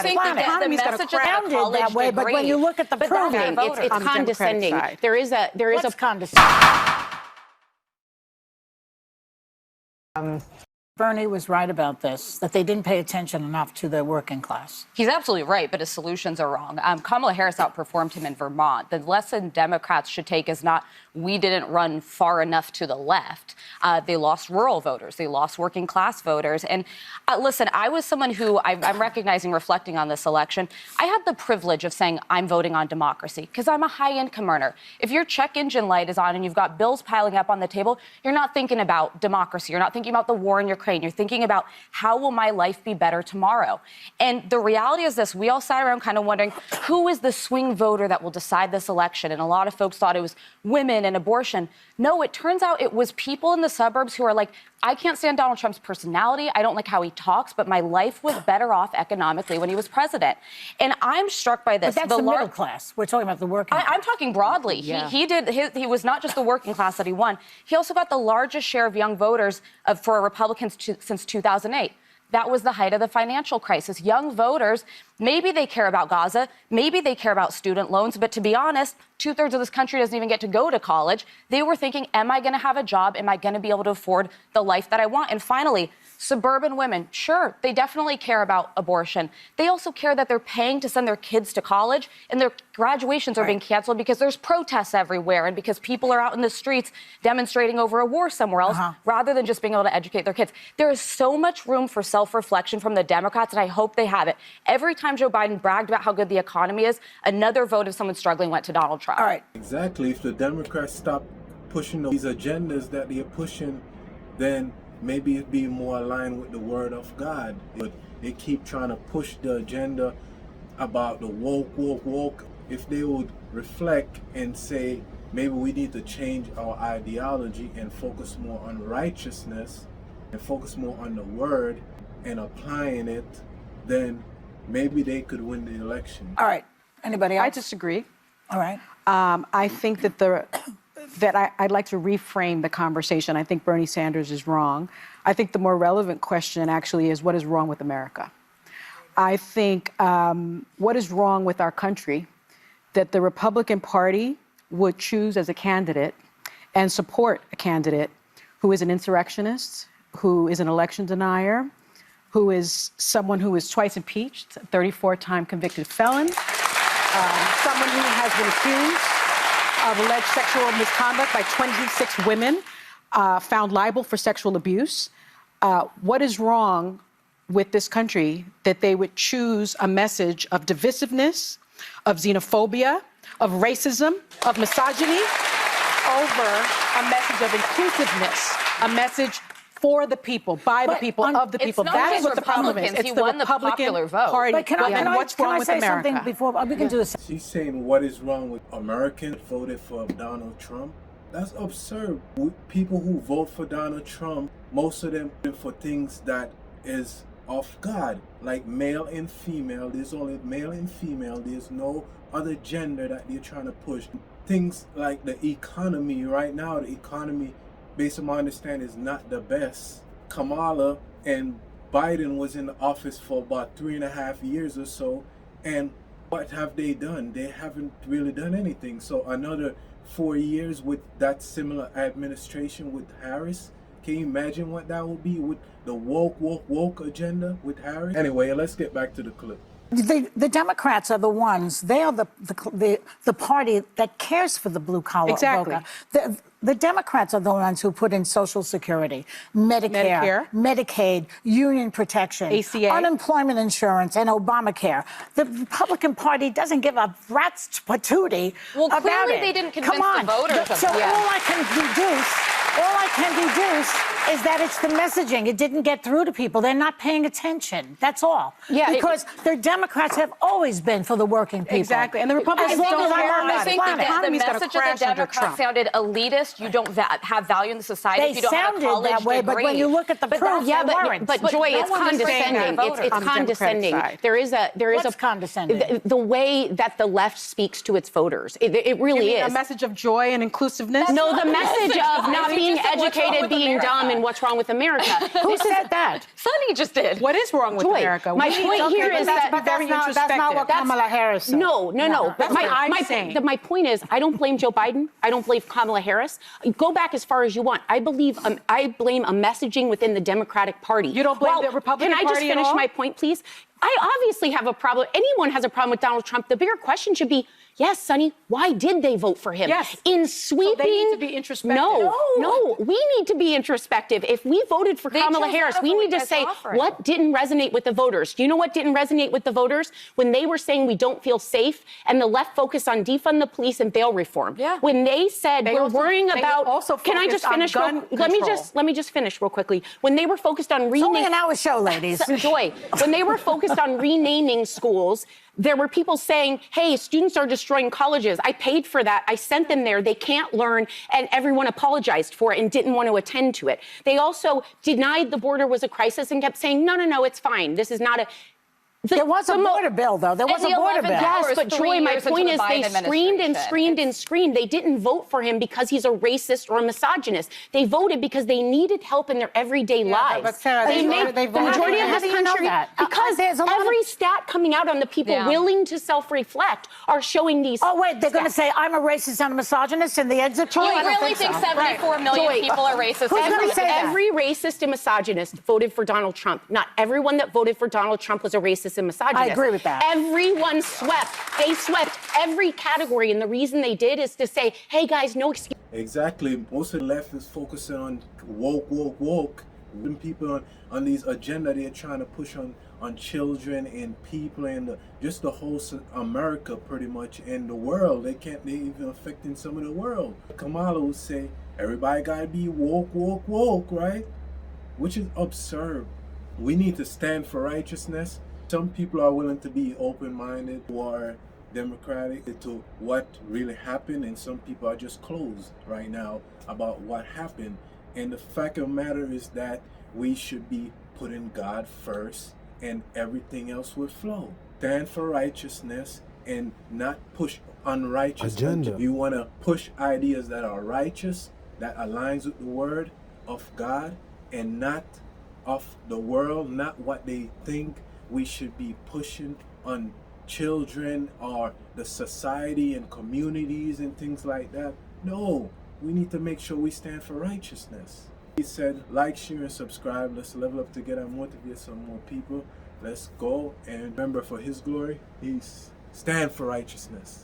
think planet. the message of the college that way, but when you look at the proof, it's condescending. There is a condescending. Bernie was right about this, that they didn't pay attention enough to the working class. He's absolutely right, but his solutions are wrong. Kamala Harris outperformed him in Vermont. The lesson Democrats should take is not we didn't run far enough to the left. They lost rural voters. They lost working class voters. And listen, I was someone who I'm recognizing, reflecting on this election, I had the privilege of saying I'm voting on democracy because I'm a high-income earner. If your check engine light is on and you've got bills piling up on the table, you're not thinking about democracy. You're not thinking about the war in Ukraine. You're thinking about how will my life be better tomorrow? And the reality is this, we all sat around kind of wondering who is the swing voter that will decide this election? And a lot of folks thought it was women and abortion. No, it turns out it was people in the suburbs who are like, I can't stand Donald Trump's personality. I don't like how he talks, but my life was better off economically when he was president. And I'm struck by this. But that's the middle class. We're talking about the working class. I'm talking broadly. Yeah. He was not just the working class that he won. He also got the largest share of young voters for Republicans since 2008. That was the height of the financial crisis. Young voters, maybe they care about Gaza, maybe they care about student loans, but to be honest, 2/3 of this country doesn't even get to go to college. They were thinking, am I going to have a job? Am I going to be able to afford the life that I want? And finally, suburban women, sure, they definitely care about abortion. They also care that they're paying to send their kids to college and their graduations are being canceled because there's protests everywhere and because people are out in the streets demonstrating over a war somewhere else rather than just being able to educate their kids. There is so much room for self-reflection from the Democrats, and I hope they have it. Every time Joe Biden bragged about how good the economy is, another vote of someone struggling went to Donald Trump. All right. Exactly. If the Democrats stop pushing these agendas that they're pushing, then maybe it'd be more aligned with the word of God. But they keep trying to push the agenda about the woke. If they would reflect and say, maybe we need to change our ideology and focus more on righteousness and focus more on the word and applying it, then maybe they could win the election. All right. Anybody else? I disagree. All right. I think that I'd like to reframe the conversation. I think Bernie Sanders is wrong. I think the more relevant question actually is what is wrong with America? I think what is wrong with our country that the Republican Party would choose as a candidate and support a candidate who is an insurrectionist, who is an election denier, who is someone who is twice impeached, a 34-time convicted felon, someone who has been accused of alleged sexual misconduct by 26 women, found liable for sexual abuse. What is wrong with this country that they would choose a message of divisiveness, of xenophobia, of racism, of misogyny, over a message of inclusiveness, a message for the people, by the people, of the people. That is what the problem is. It's the Republican Party. But can I say something before we can do this? She's saying what is wrong with Americans voted for Donald Trump. That's absurd. People who vote for Donald Trump, most of them for things that is of God, like male and female. There's only male and female. There's no other gender that they're trying to push. Things like the economy right now, the economy, based on my understanding, is not the best. Kamala and Biden was in the office for about 3.5 years or so, and what have they done? They haven't really done anything. So another 4 years with that similar administration with Harris, can you imagine what that would be with the woke agenda with Harris? Anyway, let's get back to the clip. The Democrats are the ones, they are the party that cares for the blue-collar voter. The Democrats are the ones who put in Social Security, Medicare, Medicaid, union protection, ACA, unemployment insurance, and Obamacare. The Republican Party doesn't give a rat's patootie about it. Well, clearly they didn't convince the voters. So all I can deduce is that it's the messaging. It didn't get through to people. They're not paying attention. That's all. Yeah, because the Democrats have always been for the working people. Exactly. And the Republicans don't care about I think the message of the Democrats sounded elitist. You don't have value in the society if you don't have a college that way, degree. But when you look at the proof, but Joy, it's condescending. It's condescending. What's condescending? The way that the left speaks to its voters. It really is. A message of joy and inclusiveness? No, the message of not being educated, being dumb, in what's wrong with America. Who said that? Sonny just did. What is wrong with Joy, America? my point here is that That's not what Kamala Harris said. No. But That's what I'm saying. my point is, I don't blame Joe Biden. I don't blame Kamala Harris. Go back as far as you want. I blame a messaging within the Democratic Party. You don't blame the Republican Party. Can I just Party at finish all? my point, please? I obviously have a problem. Anyone has a problem with Donald Trump. The bigger question should be, yes, Sonny, why did they vote for him? Yes. In sweeping. So they need to be introspective. No, we need to be introspective. If we voted for Kamala chose Harris, not to we vote need to as say offering. what didn't resonate with the voters. Do you know what didn't resonate with the voters? When they were saying we don't feel safe and the left focused on defund the police and bail reform. Yeah. When they said They we're also- worrying they about also can I just focused on finish gun let me control. just finish real quickly. When they were focused on It's only renaming an hour show, ladies. Joy, when they were focused on renaming schools, there were people saying, hey, students are destroying colleges. I paid for that. I sent them there. They can't learn. And everyone apologized for it and didn't want to attend to it. They also denied the border was a crisis and kept saying, no, it's fine. This is not a... There was a border bill, though. There was a the border 11th bill. hour Yes, was but 3 Joy, my years into point the is they Biden screamed and administration. screamed and screamed. They didn't vote for him because he's a racist or a misogynist. They voted because they needed help in their everyday lives. but Sarah, they make voted- the majority of how this do you know country that? because There's a lot of- every stat coming out on the people Yeah. willing to self-reflect are showing these. Oh, wait, they're going to stats. say I'm a racist and a misogynist in the exit poll? You I don't really think so. 74 million Joy, people are racist? Who's gonna say that? Every racist and misogynist voted for Donald Trump. Not everyone that voted for Donald Trump was a racist and misogynist. I agree with that. Everyone swept. They swept every category, and the reason they did is to say, hey, guys, no excuse. Exactly. Most of the left is focusing on woke. And people on these agenda they're trying to push on children and people and just the whole America pretty much and the world. They even affecting some of the world. Kamala would say everybody gotta be woke, right? Which is absurd. We need to stand for righteousness. Some people are willing to be open-minded or democratic to what really happened, and some people are just closed right now about what happened. And the fact of the matter is that we should be putting God first and everything else will flow. Stand for righteousness and not push unrighteous agenda. You want to push ideas that are righteous, that aligns with the word of God and not of the world, not what they think we should be pushing on children or the society and communities and things like that. No, we need to make sure we stand for righteousness. He said, like, share, and subscribe. Let's level up together and motivate some more people. Let's go. And remember, for his glory, he's stand for righteousness.